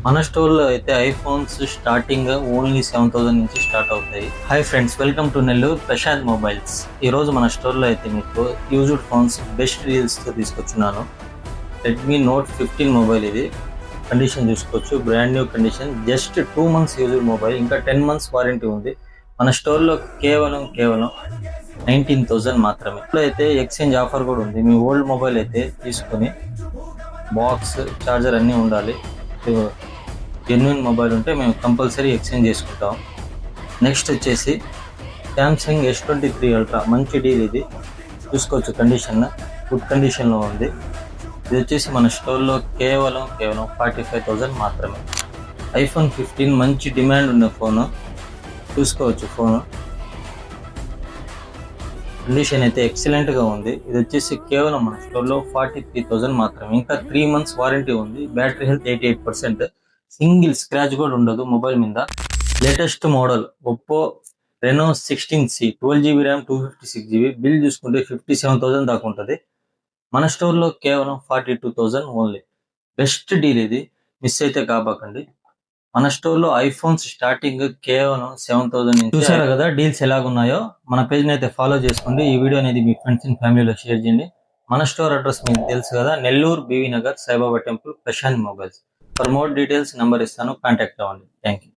మన స్టోర్లో అయితే ఐఫోన్స్ స్టార్టింగ్ ఓన్లీ 7,000 నుంచి స్టార్ట్ అవుతాయి. Hi friends, welcome to Nellore Prashant mobiles. ఈ రోజు మన స్టోర్లో అయితే మీకు యూజ్డ్ ఫోన్స్ బెస్ట్ డీల్స్ తో తీసుకొచ్చున్నాను. రెడ్మీ నోట్ 15 మొబైల్ ఇది. కండిషన్ చూసుకోవచ్చు, brand new condition. Just 2 months used mobile, ఇంకా 10 months వారంటీ ఉంది. మన స్టోర్లో కేవలం 19,000 మాత్రమే. ఇప్పుడు అయితే ఎక్స్చేంజ్ ఆఫర్ కూడా ఉంది. మీ ఓల్డ్ మొబైల్ అయితే తీసుకొని బాక్స్ చార్జర్ అన్నీ ఉండాలి. జెన్యున్ మొబైల్ ఉంటే మేము కంపల్సరీ ఎక్స్చేంజ్ చేసుకుంటాం. నెక్స్ట్ వచ్చేసి శాంసంగ్ S23 అల్ట్రా, మంచి డీల్ ఇది. చూసుకోవచ్చు, కండిషన్ గుడ్ కండిషన్లో ఉంది. ఇది వచ్చేసి మన స్టోర్లో కేవలం 45,000 మాత్రమే. ఐఫోన్ 15 మంచి డిమాండ్ ఉన్న ఫోను. చూసుకోవచ్చు, ఫోను కండిషన్ అయితే ఎక్సలెంట్గా ఉంది. ఇది వచ్చేసి కేవలం మన స్టోర్లో 43,000 మాత్రమే. ఇంకా 3 months వారంటీ ఉంది. Battery health 88%. సింగిల్ స్క్రాచ్ కూడా ఉండదు మొబైల్ మీద. Latest model Oppo Reno 16C, 12GB RAM, 256GB. Bill చూసుకుంటే 57,000 దాకా ఉంటుంది. మన స్టోర్లో కేవలం 42,000 ఓన్లీ. బెస్ట్ డీల్ ఇది, మిస్ అయితే కాబాకండి. మన స్టోర్లో ఐఫోన్స్ స్టార్టింగ్ కేవలం 7,000 నుంచి. చూసారు కదా డీల్స్ ఎలాగున్నాయో. మన పేజ్ని అయితే ఫాలో చేసుకోండి. ఈ వీడియో అనేది మీ ఫ్రెండ్స్ అండ్ ఫ్యామిలీలో షేర్ చేయండి. మన స్టోర్ అడ్రస్ మీకు తెలుసు కదా, Nellore BV Nagar, Saibaba temple, Prashant mobiles. For more details number ఇస్తాను, కాంటాక్ట్ అవ్వండి. Thank you.